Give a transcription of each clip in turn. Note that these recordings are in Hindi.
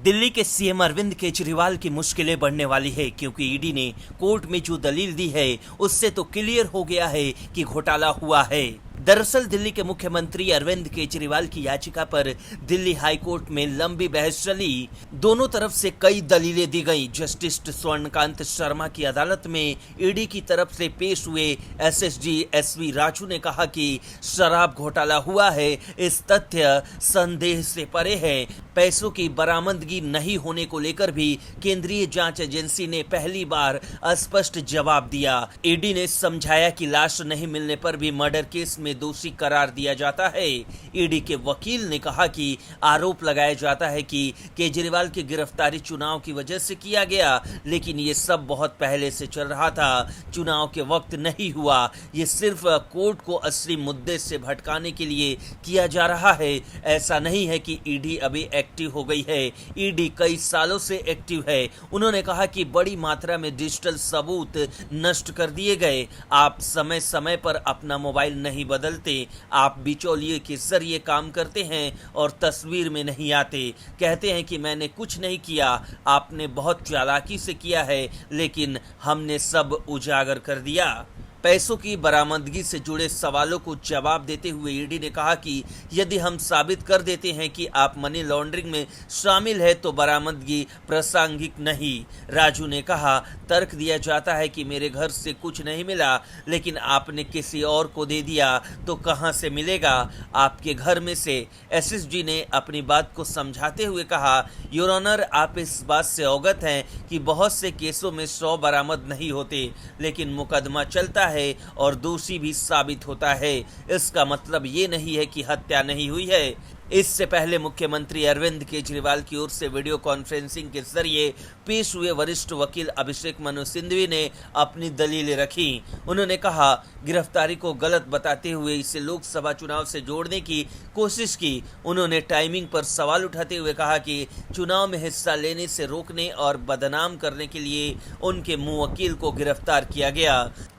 दिल्ली के सीएम अरविंद केजरीवाल की मुश्किलें बढ़ने वाली है क्योंकि ईडी ने कोर्ट में जो दलील दी है उससे तो क्लियर हो गया है कि घोटाला हुआ है। दरअसल दिल्ली के मुख्यमंत्री अरविंद केजरीवाल की याचिका पर दिल्ली हाई कोर्ट में लंबी बहस चली। दोनों तरफ से कई दलीलें दी गईं। जस्टिस स्वर्णकांत शर्मा की अदालत में ईडी की तरफ से पेश हुए एसएसजी एसवी राजू ने कहा कि शराब घोटाला हुआ है। इस तथ्य संदेह से परे है। पैसों की बरामदगी नहीं होने को लेकर भी केंद्रीय जांच एजेंसी ने पहली बार स्पष्ट जवाब दिया। ईडी ने समझाया कि लाश नहीं मिलने पर भी मर्डर केस में दोषी करार दिया जाता है। ईडी के वकील ने कहा कि आरोप लगाया जाता है कि केजरीवाल की गिरफ्तारी चुनाव की वजह से किया गया, लेकिन ये सब बहुत पहले से चल रहा था। चुनाव के वक्त नहीं हुआ। ये सिर्फ कोर्ट को असली मुद्दे से भटकाने के लिए किया जा रहा है। ऐसा नहीं है कि ईडी अभी एक्टिव हो गई है। ईडी कई सालों से एक्टिव है। उन्होंने कहा कि बड़ी मात्रा में डिजिटल सबूत नष्ट कर दिए गए। आप समय समय पर अपना मोबाइल नहीं बदलते, आप बिचौलिए के जरिए काम करते हैं और तस्वीर में नहीं आते। कहते हैं कि मैंने कुछ नहीं किया, आपने बहुत चालाकी से किया है, लेकिन हमने सब उजागर कर दिया। पैसों की बरामदगी से जुड़े सवालों को जवाब देते हुए ईडी ने कहा कि यदि हम साबित कर देते हैं कि आप मनी लॉन्ड्रिंग में शामिल है तो बरामदगी प्रासंगिक नहीं। राजू ने कहा, तर्क दिया जाता है कि मेरे घर से कुछ नहीं मिला, लेकिन आपने किसी और को दे दिया तो कहां से मिलेगा? आपके घर में से। एसएसजी ने अपनी बात को समझाते हुए कहा, योर ऑनर, आप इस बात से अवगत हैं कि बहुत से केसों में 100 बरामद नहीं होते, लेकिन मुकदमा चलता है और दोषी भी साबित होता है। इसका मतलब ये नहीं है कि हत्या नहीं हुई है। इससे पहले मुख्यमंत्री अरविंद केजरीवाल की ओर से वीडियो कॉन्फ्रेंसिंग के जरिए पेश हुए वरिष्ठ वकील अभिषेक मनु सिंघवी ने अपनी दलीलें रखी। उन्होंने कहा, गिरफ्तारी को गलत बताते हुए इसे लोकसभा चुनाव से जोड़ने की कोशिश की। उन्होंने टाइमिंग पर सवाल उठाते हुए कहा कि चुनाव में हिस्सा लेने से रोकने और बदनाम करने के लिए उनके मुवक्किल को गिरफ्तार किया गया।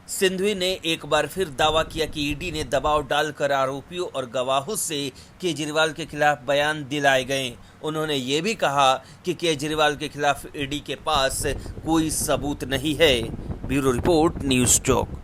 सिंघवी ने एक बार फिर दावा किया कि ईडी ने दबाव डालकर आरोपियों और गवाहों से केजरीवाल के खिलाफ बयान दिलाए गए। उन्होंने ये भी कहा कि केजरीवाल के खिलाफ ईडी के पास कोई सबूत नहीं है। ब्यूरो रिपोर्ट, न्यूज़ चौक।